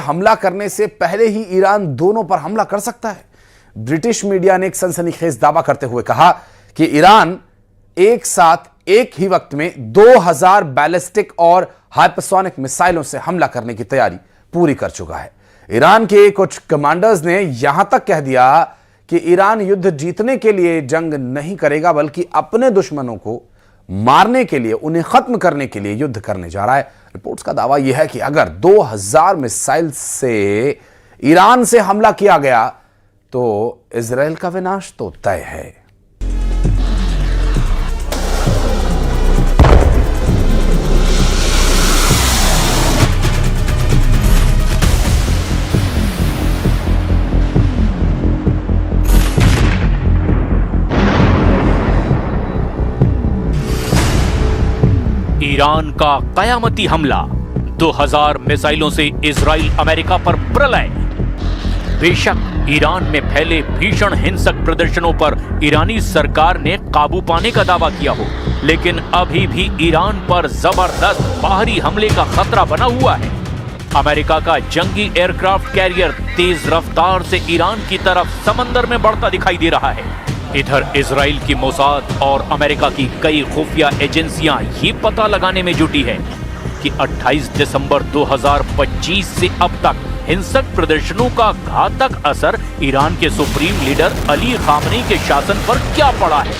हमला करने से पहले ही ईरान दोनों पर हमला कर सकता है। ब्रिटिश मीडिया ने एक सनसनीखेज दावा करते हुए कहा कि ईरान एक साथ एक ही वक्त में 2000 बैलिस्टिक और हाइपरसोनिक मिसाइलों से हमला करने की तैयारी पूरी कर चुका है। ईरान के कुछ कमांडर्स ने यहां तक कह दिया कि ईरान युद्ध जीतने के लिए जंग नहीं करेगा, बल्कि अपने दुश्मनों को मारने के लिए, उन्हें खत्म करने के लिए युद्ध करने जा रहा है। रिपोर्ट्स का दावा यह है कि अगर 2000 मिसाइल से ईरान से हमला किया गया तो इजराइल का विनाश तो तय है। ईरान का कयामती हमला, 2000 मिसाइलों से इजराइल अमेरिका पर प्रलय। बेशक ईरान में फैले भीषण हिंसक प्रदर्शनों पर ईरानी सरकार ने काबू पाने का दावा किया हो, लेकिन अभी भी ईरान पर जबरदस्त बाहरी हमले का खतरा बना हुआ है। अमेरिका का जंगी एयरक्राफ्ट कैरियर तेज रफ्तार से ईरान की तरफ समंदर में बढ़ता दिखाई दे रहा है। इधर इजराइल की मोसाद और अमेरिका की कई खुफिया एजेंसियां ये पता लगाने में जुटी है कि 28 दिसंबर 2025 से अब तक हिंसक प्रदर्शनों का घातक असर ईरान के सुप्रीम लीडर अली खामनेई के शासन पर क्या पड़ा है।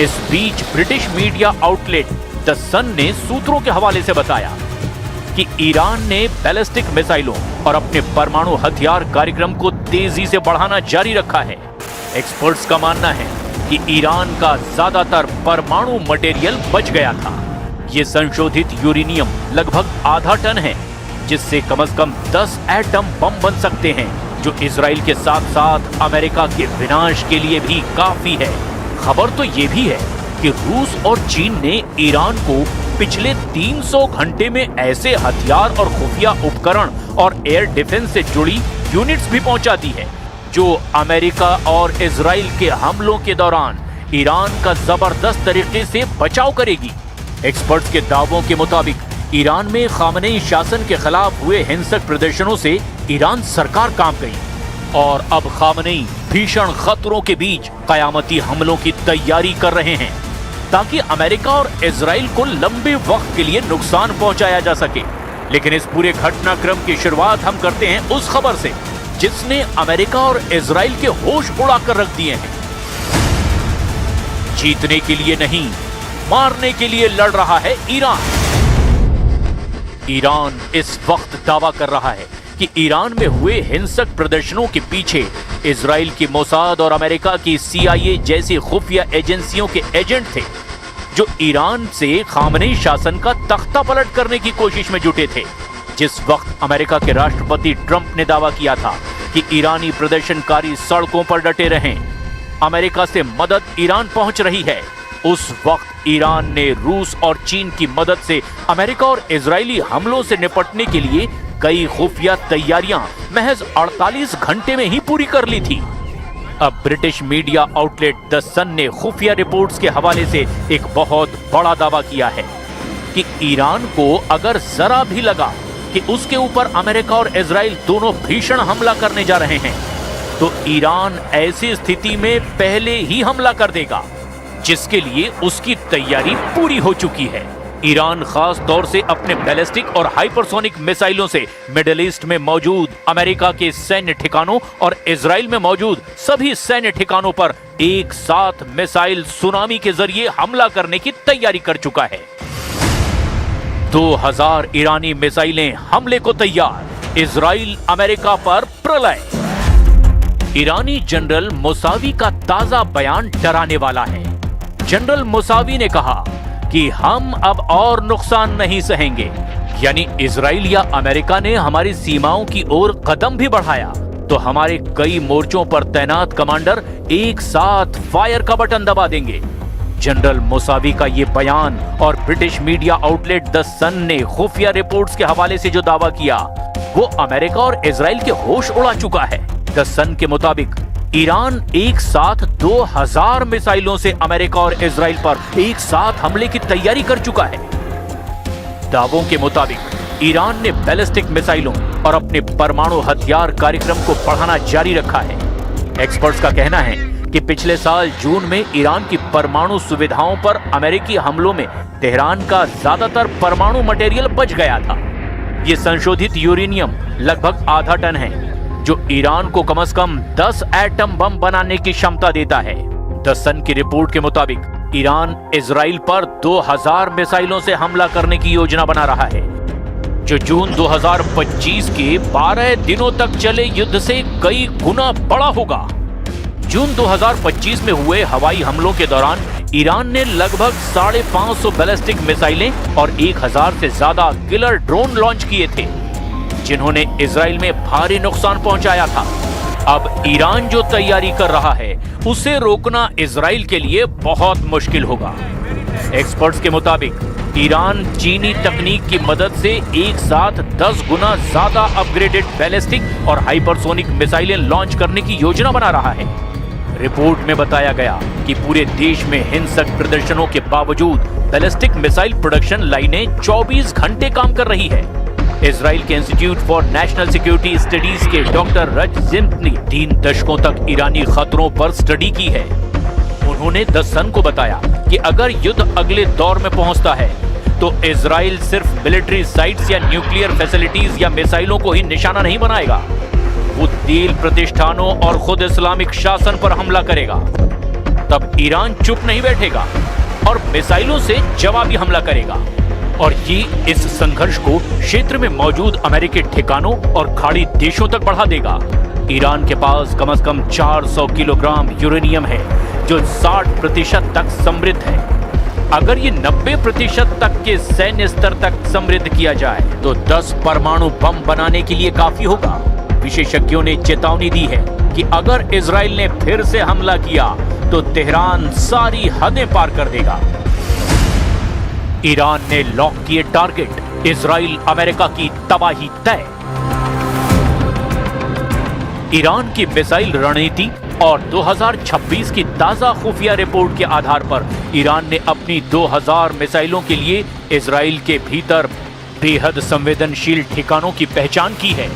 इस बीच ब्रिटिश मीडिया आउटलेट द सन ने सूत्रों के हवाले से बताया कि ईरान ने बैलिस्टिक मिसाइलों और अपने परमाणु हथियार कार्यक्रम को तेजी से बढ़ाना जारी रखा है। एक्सपर्ट्स का मानना है कि ईरान का ज्यादातर परमाणु मटेरियल बच गया था। ये संशोधित यूरेनियम लगभग आधा टन है, जिससे कम से कम 10 एटम बम बन सकते हैं, जो इजराइल के साथ साथ अमेरिका के विनाश के लिए भी काफी है। खबर तो ये भी है कि रूस और चीन ने ईरान को पिछले 300 घंटे में ऐसे हथियार और खुफिया उपकरण और एयर डिफेंस से जुड़ी यूनिट्स भी पहुंचा दी है, जो अमेरिका और इजराइल के हमलों के दौरान ईरान का जबरदस्त तरीके से बचाव करेगी। एक्सपर्ट्स के दावों के मुताबिक ईरान में खामनेई शासन के खिलाफ हुए हिंसक प्रदर्शनों से ईरान सरकार कांप गई और अब खामनेई भीषण खतरों के बीच कयामती हमलों की तैयारी कर रहे हैं, ताकि अमेरिका और इजराइल को लंबे वक्त के लिए नुकसान पहुंचाया जा सके। लेकिन इस पूरे घटनाक्रम की शुरुआत हम करते हैं उस खबर से जिसने अमेरिका और इजराइल के होश उड़ाकर रख दिए हैं। जीतने के लिए नहीं, मारने के लिए लड़ रहा है ईरान। ईरान इस वक्त दावा कर रहा है कि ईरान में हुए हिंसक प्रदर्शनों के पीछे इजराइल की मोसाद और अमेरिका की CIA जैसी खुफिया एजेंसियों के एजेंट थे, जो ईरान से खामनेई शासन का तख्ता पलट करने की कोशिश में जुटे थे। जिस वक्त अमेरिका के राष्ट्रपति ट्रंप ने दावा किया था कि ईरानी प्रदर्शनकारी सड़कों पर डटे रहें, अमेरिका से मदद ईरान पहुंच रही है, उस वक्त ईरान ने रूस और चीन की मदद से अमेरिका और इजरायली हमलों से निपटने के लिए कई खुफिया तैयारियां महज 48 घंटे में ही पूरी कर ली थी। अब ब्रिटिश मीडिया आउटलेट द सन ने खुफिया रिपोर्ट्स के हवाले से एक बहुत बड़ा दावा किया है कि ईरान को अगर जरा भी लगा कि उसके ऊपर अमेरिका और इजराइल दोनों भीषण हमला करने जा रहे हैं, तो ईरान ऐसी स्थिति में पहले ही हमला कर देगा, जिसके लिए उसकी तैयारी पूरी हो चुकी है। ईरान खास तौर से अपने बैलिस्टिक और हाइपरसोनिक मिसाइलों से मिडिल ईस्ट में मौजूद अमेरिका के सैन्य ठिकानों और इजराइल में मौजूद सभी सैन्य ठिकानों पर एक साथ मिसाइल सुनामी के जरिए हमला करने की तैयारी कर चुका है। 2000 ईरानी मिसाइलें हमले को तैयार, इजराइल अमेरिका पर प्रलय। ईरानी जनरल मुसावी का ताजा बयान डराने वाला है। जनरल मुसावी ने कहा कि हम अब और नुकसान नहीं सहेंगे, यानी इजराइल या अमेरिका ने हमारी सीमाओं की ओर कदम भी बढ़ाया तो हमारे कई मोर्चों पर तैनात कमांडर एक साथ फायर का बटन दबा देंगे। जनरल मुसावी का ये बयान और ब्रिटिश मीडिया आउटलेट द सन ने खुफिया रिपोर्ट्स के हवाले से जो दावा किया, वो अमेरिका और इजराइल के होश उड़ा चुका है। द सन के मुताबिक ईरान एक साथ 2000 मिसाइलों से अमेरिका और इजराइल पर एक साथ हमले की तैयारी कर चुका है। दावों के मुताबिक ईरान ने बैलिस्टिक मिसाइलों और अपने परमाणु हथियार कार्यक्रम को बढ़ाना जारी रखा है। एक्सपर्ट्स का कहना है कि पिछले साल जून में ईरान की परमाणु सुविधाओं पर अमेरिकी हमलों में तेहरान का ज्यादातर परमाणु मटेरियल बच गया था। ये संशोधित यूरेनियम लगभग आधा टन है, जो ईरान को कम से कम 10 एटम बम बनाने की क्षमता देता है। द सन की रिपोर्ट के मुताबिक ईरान इजराइल पर 2000 मिसाइलों से हमला करने की योजना बना रहा है, जो जून 2025 के 12 दिनों तक चले युद्ध से कई गुना बड़ा होगा। जून 2025 में हुए हवाई हमलों के दौरान ईरान ने लगभग 550 बैलिस्टिक मिसाइलें और 1000 से ज्यादा किलर ड्रोन लॉन्च किए थे, जिन्होंने इजराइल में भारी नुकसान पहुंचाया था। अब ईरान जो तैयारी कर रहा है, उसे रोकना इजराइल के लिए बहुत मुश्किल होगा। एक्सपर्ट्स के मुताबिक ईरान चीनी तकनीक की मदद से एक साथ 10 गुना ज्यादा अपग्रेडेड बैलिस्टिक और हाइपरसोनिक मिसाइलें लॉन्च करने की योजना बना रहा है। रिपोर्ट में बताया गया कि पूरे देश में हिंसक प्रदर्शनों के बावजूद बैलिस्टिक मिसाइल प्रोडक्शन लाइनें 24 घंटे काम कर रही है। इजराइल के institute for national security studies के डॉक्टर रज जिम्प ने 3 दशकों तक ईरानी खतरों पर स्टडी की है। उन्होंने द सन को बताया कि अगर युद्ध अगले दौर में पहुंचता है, तो इजराइल सिर्फ मिलिट्री साइट्स या न्यूक्लियर फैसिलिटीज या मिसाइलों को ही निशाना नहीं बनाएगा, वो तेल प्रतिष्ठानों और खुद इस्लामिक शासन पर हमला करेगा। तब ईरान चुप नहीं बैठेगा और मिसाइलों से जवाबी हमला करेगा, और ये इस संघर्ष को क्षेत्र में मौजूद अमेरिकी ठिकानों और खाड़ी देशों तक बढ़ा देगा। ईरान के पास कम से कम 400 किलोग्राम यूरेनियम है, जो 60% तक समृद्ध है। अगर ये 90% तक के सैन्य स्तर तक समृद्ध किया जाए, तो 10 परमाणु बम बनाने के लिए काफी होगा। विशेषज्ञों ने चेतावनी दी है कि अगर इजराइल ने फिर से हमला किया, तो तेहरान सारी हदें पार कर देगा। ईरान ने लॉक किए टारगेट, इजराइल अमेरिका की तबाही तय। ईरान की मिसाइल रणनीति और 2026 की ताजा खुफिया रिपोर्ट के आधार पर ईरान ने अपनी 2000 मिसाइलों के लिए इजराइल के भीतर बेहद संवेदनशील ठिकानों की पहचान की है।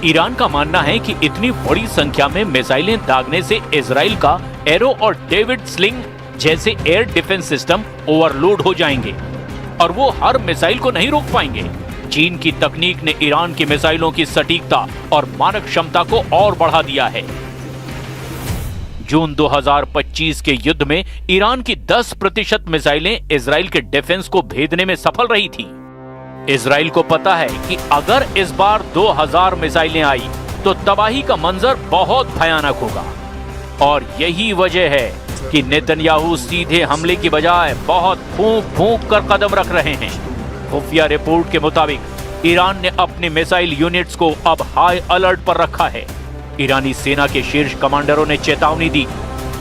ईरान का मानना है कि इतनी बड़ी संख्या में मिसाइलें दागने से इजराइल का एरो और डेविड स्लिंग जैसे एयर डिफेंस सिस्टम ओवरलोड हो जाएंगे और वो हर मिसाइल को नहीं रोक पाएंगे। चीन की तकनीक ने ईरान की मिसाइलों की सटीकता और मारक क्षमता को और बढ़ा दिया है। जून 2025 के युद्ध में ईरान की 10% मिसाइलें इजराइल के डिफेंस को भेदने में सफल रही थी। इजराइल को पता है कि अगर इस बार 2000 मिसाइलें आई, तो तबाही का मंजर बहुत भयानक होगा, और यही वजह है कि नेतन्याहू सीधे हमले की बजाय बहुत फूंक फूंक कर कदम रख रहे हैं। खुफिया रिपोर्ट के मुताबिक ईरान ने अपने मिसाइल यूनिट्स को अब हाई अलर्ट पर रखा है। ईरानी सेना के शीर्ष कमांडरों ने चेतावनी दी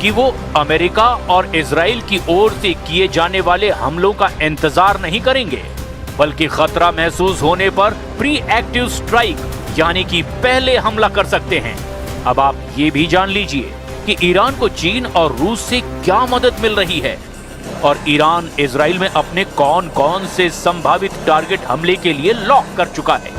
कि वो अमेरिका और इजराइल की ओर से किए जाने वाले हमलों का इंतजार नहीं करेंगे, बल्कि खतरा महसूस होने पर प्री एक्टिव स्ट्राइक यानी कि पहले हमला कर सकते हैं। अब आप ये भी जान लीजिए कि ईरान को चीन और रूस से क्या मदद मिल रही है, और ईरान इजराइल में अपने कौन कौन से संभावित टारगेट हमले के लिए लॉक कर चुका है।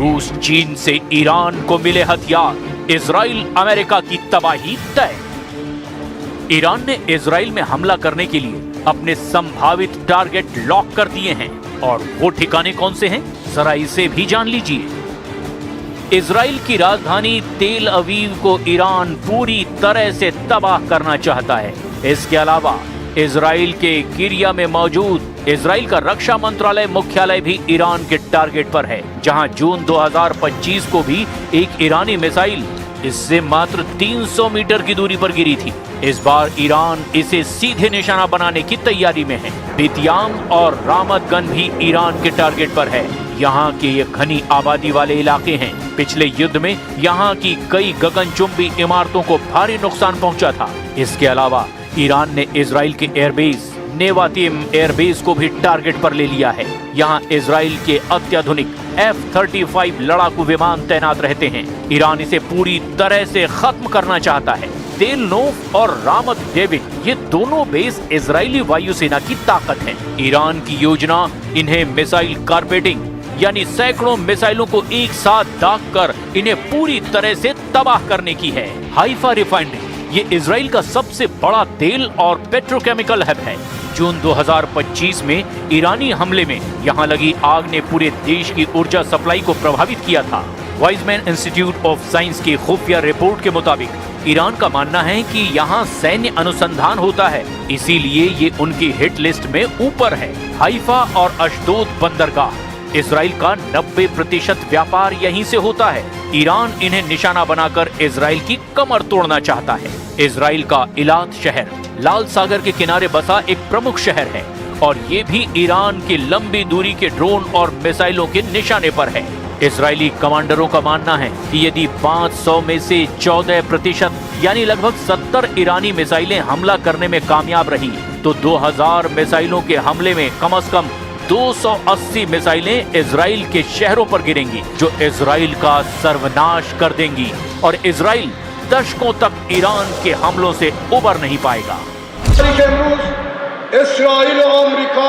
रूस चीन से ईरान को मिले हथियार, इजराइल अमेरिका की तबाही तय। ईरान ने इजराइल में हमला करने के लिए अपने संभावित टारगेट लॉक कर दिए हैं, और वो ठिकाने कौन से हैं, जरा इसे भी जान लीजिए। इजराइल की राजधानी तेल अवीव को ईरान पूरी तरह से तबाह करना चाहता है। इसके अलावा इजराइल के किरिया में मौजूद इजराइल का रक्षा मंत्रालय मुख्यालय भी ईरान के टारगेट पर है, जहां जून 2025 को भी एक ईरानी मिसाइल इससे मात्र 300 मीटर की दूरी पर गिरी थी। इस बार ईरान इसे सीधे निशाना बनाने की तैयारी में है। बेतियाम और रामत गन भी ईरान के टारगेट पर है। यहाँ के ये घनी आबादी वाले इलाके हैं। पिछले युद्ध में यहाँ की कई गगनचुंबी इमारतों को भारी नुकसान पहुंचा था। इसके अलावा ईरान ने इजराइल के एयरबेस नेवातिम एयरबेस को भी टारगेट पर ले लिया है। यहाँ इजराइल के अत्याधुनिक F-35 लड़ाकू विमान तैनात रहते हैं। ईरान इसे पूरी तरह से खत्म करना चाहता है। तेल नोफ और रामत डेविड ये दोनों बेस इजरायली वायुसेना की ताकत है। ईरान की योजना इन्हें मिसाइल कारपेटिंग यानी सैकड़ों मिसाइलों को एक साथ दागकर इन्हें पूरी तरह से तबाह करने की है। हाइफा रिफाइनरी ये इजराइल का सबसे बड़ा तेल और पेट्रोकेमिकल हब है। जून 2025 में ईरानी हमले में यहाँ लगी आग ने पूरे देश की ऊर्जा सप्लाई को प्रभावित किया था। वाइजमैन इंस्टीट्यूट ऑफ साइंस की खुफिया रिपोर्ट के मुताबिक ईरान का मानना है कि यहाँ सैन्य अनुसंधान होता है, इसीलिए ये उनकी हिट लिस्ट में ऊपर है। हाइफा और अशदोद बंदरगाह इजराइल का 90% व्यापार यहीं से होता है। ईरान इन्हें निशाना बनाकर इजराइल की कमर तोड़ना चाहता है। इजराइल का इलात शहर लाल सागर के किनारे बसा एक प्रमुख शहर है और ये भी ईरान की लंबी दूरी के ड्रोन और मिसाइलों के निशाने पर है। इजरायली कमांडरों का मानना है कि यदि 500 में से 14% यानी लगभग 70 ईरानी मिसाइलें हमला करने में कामयाब रही तो 2000 मिसाइलों के हमले में कम से कम 280 मिसाइलें इजराइल के शहरों पर गिरेंगी, जो इजराइल का सर्वनाश कर देंगी और इजराइल दशकों तक ईरान के हमलों से उबर नहीं पाएगा। इस्राइल और अमेरिका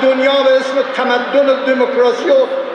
दुनिया में इसमें तमद्दुन डेमोक्रेसी और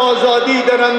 आजादी दरन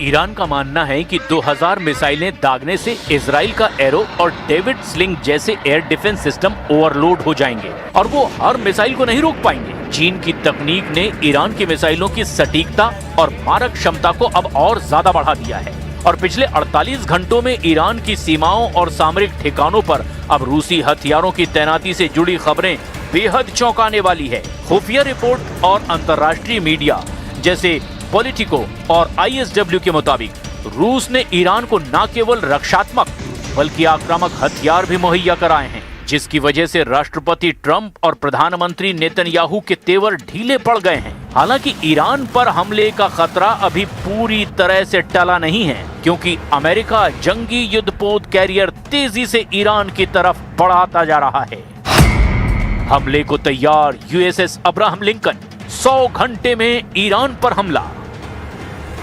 ईरान का मानना है कि 2000 मिसाइलें दागने से इजराइल का एरो और डेविड स्लिंग जैसे एयर डिफेंस सिस्टम ओवरलोड हो जाएंगे और वो हर मिसाइल को नहीं रोक पाएंगे। चीन की तकनीक ने ईरान की मिसाइलों की सटीकता और मारक क्षमता को अब और ज्यादा बढ़ा दिया है और पिछले 48 घंटों में ईरान की सीमाओं और सामरिक ठिकानों पर अब रूसी हथियारों की तैनाती से जुड़ी खबरें बेहद चौंकाने वाली है। खुफिया रिपोर्ट और अंतर्राष्ट्रीय मीडिया जैसे पॉलिटिको और ISW के मुताबिक रूस ने ईरान को न केवल रक्षात्मक बल्कि आक्रामक हथियार भी मुहैया कराए हैं, जिसकी वजह से राष्ट्रपति ट्रंप और प्रधानमंत्री नेतन्याहू के तेवर ढीले पड़ गए हैं। हालांकि ईरान पर हमले का खतरा अभी पूरी तरह से टला नहीं है, क्योंकि अमेरिका जंगी युद्धपोत कैरियर तेजी से ईरान की तरफ बढ़ाता जा रहा है। हमले को तैयार USS अब्राहम लिंकन, 100 घंटे में ईरान पर हमला।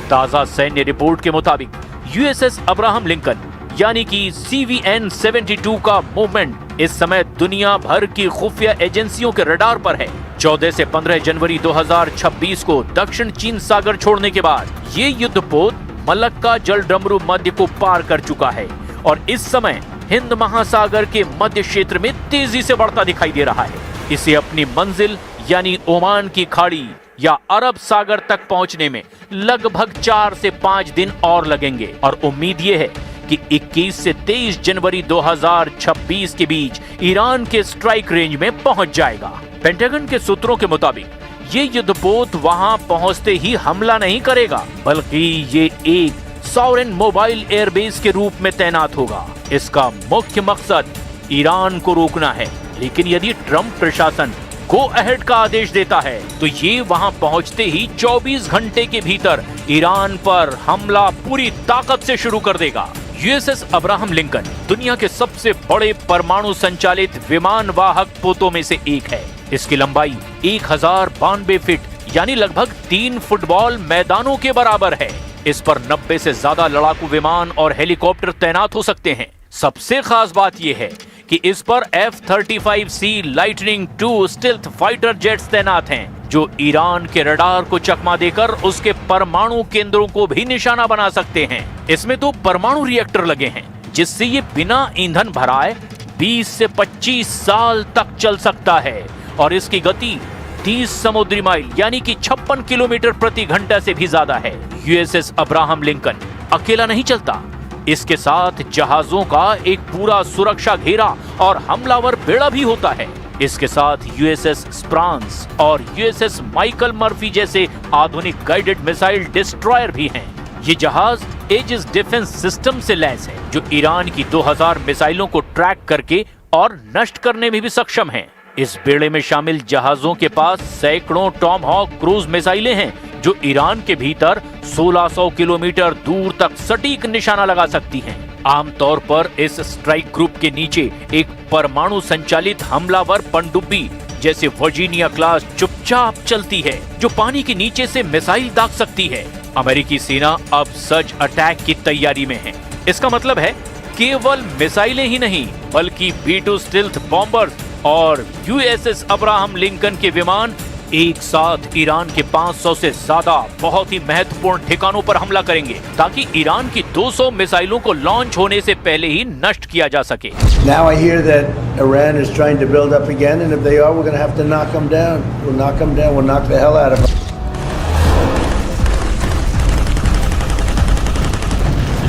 ताजा सैन्य रिपोर्ट के मुताबिक USS अब्राहम लिंकन यानी कि CVN-72 का मूवमेंट इस समय दुनिया भर की खुफिया एजेंसियों के रडार पर है। 14 से 15 जनवरी 2026 को दक्षिण चीन सागर छोड़ने के बाद ये युद्धपोत मलक्का जलडमरू मध्य को पार कर चुका है और इस समय हिंद महासागर के मध्य क्षेत्र में तेजी से बढ़ता दिखाई दे रहा है। इसे अपनी मंजिल यानी ओमान की खाड़ी या अरब सागर तक पहुंचने में लगभग 4 से 5 दिन और लगेंगे और उम्मीद ये है कि 21 से 23 जनवरी 2026 के बीच ईरान के स्ट्राइक रेंज में पहुंच जाएगा। पेंटागन के सूत्रों के मुताबिक ये युद्धपोत वहां पहुंचते ही हमला नहीं करेगा, बल्कि ये एक सॉवरेन मोबाइल एयरबेस के रूप में तैनात होगा। इसका मुख्य मकसद ईरान को रोकना है, लेकिन यदि ट्रंप प्रशासन गो अहेड का आदेश देता है तो ये वहां पहुंचते ही 24 घंटे के भीतर ईरान पर हमला पूरी ताकत से शुरू कर देगा। USS अब्राहम लिंकन दुनिया के सबसे बड़े परमाणु संचालित विमान वाहक पोतों में से एक है। इसकी लंबाई 1092 फीट यानी लगभग 3 फुटबॉल मैदानों के बराबर है। इस पर 90 से ज्यादा लड़ाकू विमान और हेलीकॉप्टर तैनात हो सकते हैं। सबसे खास बात यह है कि इस पर F-35C lightning 2 stealth fighter jets तैनात हैं, जो ईरान के रडार को चकमा देकर उसके परमाणु केंद्रों को भी निशाना बना सकते हैं। इसमें 2 परमाणु रिएक्टर लगे हैं, जिससे ये बिना ईंधन भराए 20 से 25 साल तक चल सकता है और इसकी गति 30 समुद्री माइल यानी कि 56 किलोमीटर प्रति घंटा से भी ज्यादा है। यूएसएस अब्राहम लिंकन अकेला नहीं चलता, इसके साथ जहाजों का एक पूरा सुरक्षा घेरा और हमलावर बेड़ा भी होता है। इसके साथ यूएसएस स्प्रांस और यूएसएस माइकल मर्फी जैसे आधुनिक गाइडेड मिसाइल डिस्ट्रॉयर भी हैं। ये जहाज एजिस डिफेंस सिस्टम से लैस है जो ईरान की 2000 मिसाइलों को ट्रैक करके और नष्ट करने में भी सक्षम हैं। इस बेड़े में शामिल जहाजों के पास सैकड़ों टॉमहॉक क्रूज मिसाइलें हैं जो ईरान के भीतर 1600 किलोमीटर दूर तक सटीक निशाना लगा सकती हैं। आमतौर पर इस स्ट्राइक ग्रुप के नीचे एक परमाणु संचालित हमलावर पनडुब्बी जैसे वर्जीनिया क्लास चुपचाप चलती है जो पानी के नीचे से मिसाइल दाग सकती है। अमेरिकी सेना अब सर्च अटैक की तैयारी में है। इसका मतलब है केवल मिसाइलें ही नहीं बल्कि B-2 स्टिल्थ बॉम्बर्स और यूएसएस अब्राहम लिंकन के विमान एक साथ ईरान के 500 से ज्यादा बहुत ही महत्वपूर्ण ठिकानों पर हमला करेंगे ताकि ईरान की 200 मिसाइलों को लॉन्च होने से पहले ही नष्ट किया जा सके। Now I hear that Iran is trying to build up again, and if they are, we're going to have to knock them down. We'll knock them down. We'll knock the hell out of them.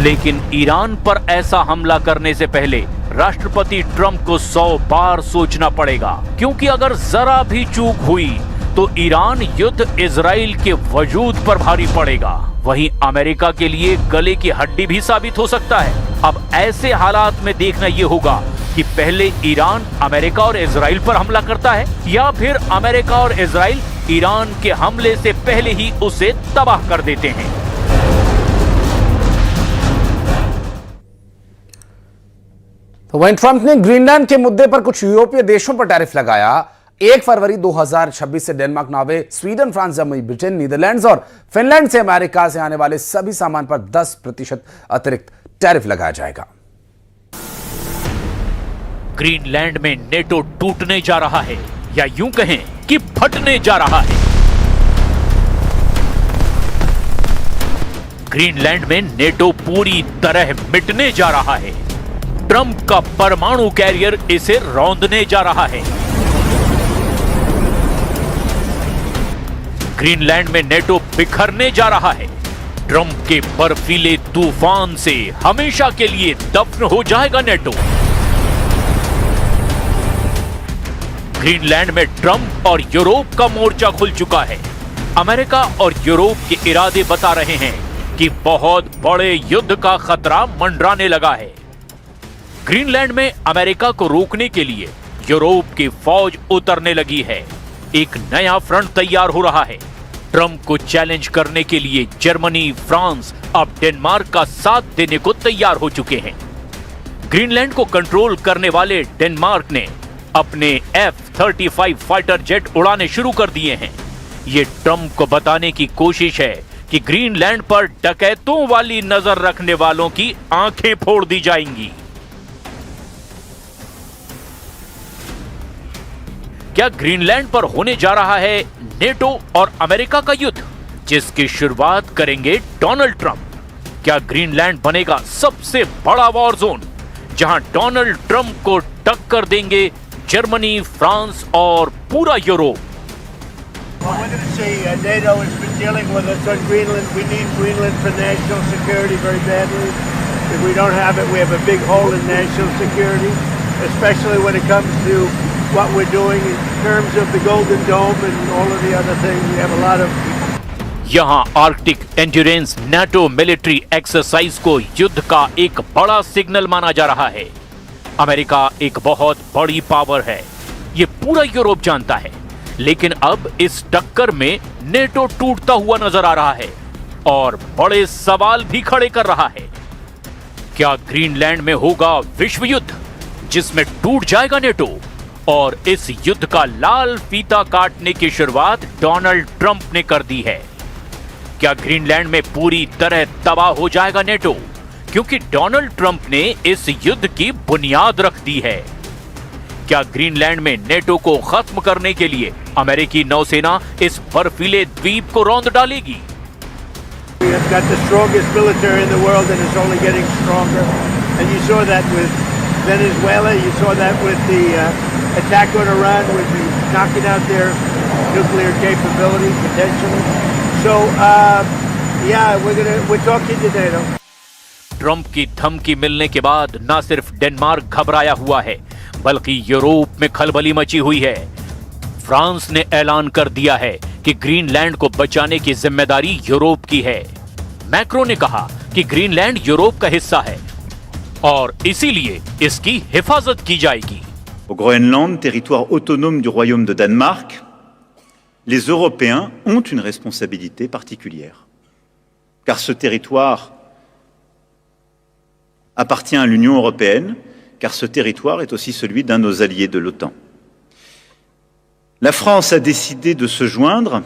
लेकिन Iran पर ऐसा हमला करने से पहले राष्ट्रपति Trump को 100 बार सोचना पड़ेगा, क्योंकि अगर जरा भी चूक हुई तो ईरान युद्ध इजराइल के वजूद पर भारी पड़ेगा। वहीं अमेरिका के लिए गले की हड्डी भी साबित हो सकता है। अब ऐसे हालात में देखना यह होगा कि पहले ईरान अमेरिका और इजराइल पर हमला करता है या फिर अमेरिका और इजराइल ईरान के हमले से पहले ही उसे तबाह कर देते हैं। तो वहीं ट्रंप ने ग्रीनलैंड के मुद्दे पर कुछ यूरोपीय देशों पर टैरिफ लगाया। 1 फरवरी 2026 से Denmark, Norway, Sweden, France, Germany, Britain, Netherlands और फिनलैंड से अमेरिका से आने वाले सभी सामान पर 10% अतिरिक्त टैरिफ लगाया जाएगा। ग्रीनलैंड में नेटो टूटने जा रहा है या यूं कहें कि फटने जा रहा है। ग्रीनलैंड में नेटो पूरी तरह मिटने जा रहा है। ट्रंप का परमाणु कैरियर इसे रौंदने जा रहा है। ग्रीनलैंड में नेटो बिखरने जा रहा है। ट्रंप के बर्फीले तूफान से हमेशा के लिए दफन हो जाएगा नेटो। ग्रीनलैंड में ट्रंप और यूरोप का मोर्चा खुल चुका है। अमेरिका और यूरोप के इरादे बता रहे हैं कि बहुत बड़े युद्ध का खतरा मंडराने लगा है। ग्रीनलैंड में अमेरिका को रोकने के लिए यूरोप की फौज उतरने लगी है। एक नया फ्रंट तैयार हो रहा है। ट्रंप को चैलेंज करने के लिए जर्मनी, फ्रांस अब डेनमार्क का साथ देने को तैयार हो चुके हैं। ग्रीनलैंड को कंट्रोल करने वाले डेनमार्क ने अपने F-35 फाइटर जेट उड़ाने शुरू कर दिए हैं। ये ट्रंप को बताने की कोशिश है कि ग्रीनलैंड पर डकैतों वाली नजर रखने वालों की आंखें फोड़ दी जाएंगी। क्या ग्रीनलैंड पर होने जा रहा है नेटो और अमेरिका का युद्ध, जिसकी शुरुआत करेंगे डोनाल्ड ट्रंप? क्या ग्रीनलैंड बनेगा सबसे बड़ा वॉर जोन, जहां डोनाल्ड ट्रंप को टक्कर देंगे जर्मनी, फ्रांस और पूरा Europe? Well, we're going to see NATO has been dealing with us on Greenland. We need Greenland for national security very badly. If we don't have it, we have a big hole in national security, especially when it comes to what we're doing in terms of the Golden Dome and all of the other things. We have a lot of... यहां Arctic endurance NATO military exercise को युद्ध का एक बड़ा signal माना जा रहा है। अमेरिका एक बहुत बड़ी पावर है, ये पूरा यूरोप जानता है, लेकिन अब इस टक्कर में नेटो टूटता हुआ नजर आ रहा है और बड़े सवाल भी खड़े कर रहा है। क्या ग्रीनलैंड में होगा विश्व युद्ध जिसमें टूट जाएगा नेटो? और इस युद्ध का लाल फीता काटने की शुरुआत डोनाल्ड ट्रंप ने कर दी है। क्या ग्रीनलैंड में पूरी तरह तबाह हो जाएगा नेटो, क्योंकि डोनाल्ड ट्रंप ने इस युद्ध की बुनियाद रख दी है? क्या ग्रीनलैंड में नेटो को खत्म करने के लिए अमेरिकी नौसेना इस बर्फीले द्वीप को रौंद डालेगी? We have got the strongest military in the world and it's only getting stronger. And you saw that with Venezuela, you saw that with the attack on Iran, with the knocking out their nuclear capability potentially. So yeah, we're talking to NATO. Trump की धमकी मिलने के बाद न सिर्फ Denmark घबराया हुआ है, बल्कि यूरोप में खलबली मची हुई है। फ्रांस ने ऐलान कर दिया है कि ग्रीनलैंड को बचाने की जिम्मेदारी यूरोप की है। मैक्रो ने कहा कि ग्रीनलैंड यूरोप का हिस्सा है और इसीलिए इसकी हिफाजत की जाएगी। Au Groenland, territoire autonome du Royaume de Danemark, les Européens ont une responsabilité particulière. Car ce territoire appartient à l'Union européenne, car ce territoire est aussi celui d'un de nos alliés de l'OTAN. La France a décidé de se joindre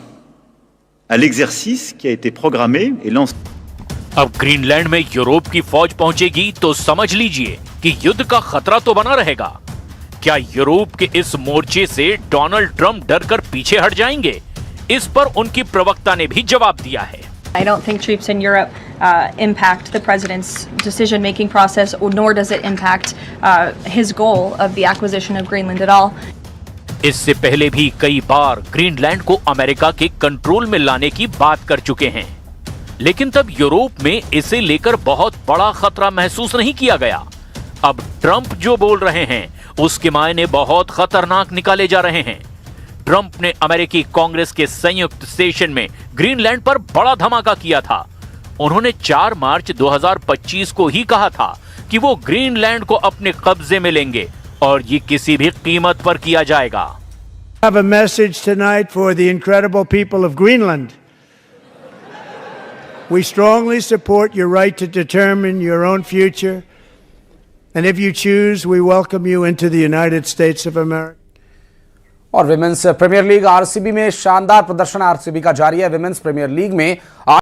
à l'exercice qui a été programmé et lancé. अब Greenland में Europe की फौज पहुंचेगी तो समझ लीजिए कि युद्ध का खतरा तो बना रहेगा। क्या यूरोप के इस मोर्चे से डोनाल्ड ट्रंप डरकर पीछे हट जाएंगे? इस पर उनकी प्रवक्ता ने भी जवाब दिया है। I don't think troops in Europe impact the president's decision-making process, nor does it impact his goal of the acquisition of Greenland at all. इससे पहले भी कई बार ग्रीनलैंड को अमेरिका के कंट्रोल में लाने की बात कर चुके हैं, लेकिन तब यूरोप में इसे लेकर बहुत बड़ा खतरा महसूस नहीं किया गया। अब ट्रंप जो बोल रहे हैं उसके मायने बहुत खतरनाक निकाले जा रहे हैं। ट्रंप ने अमेरिकी कांग्रेस के संयुक्त सेशन में ग्रीनलैंड पर बड़ा धमाका किया था। उन्होंने 4 मार्च 2025 को ही कहा था कि वो ग्रीनलैंड को अपने कब्जे में लेंगे और ये किसी भी कीमत पर किया जाएगा। I have a message tonight for the incredible people of Greenland. We strongly support your right to determine your own future, and if you choose, we welcome you into the United States of America. और women's premier league RCB में शानदार प्रदर्शन RCB का जारी है। Women's premier league में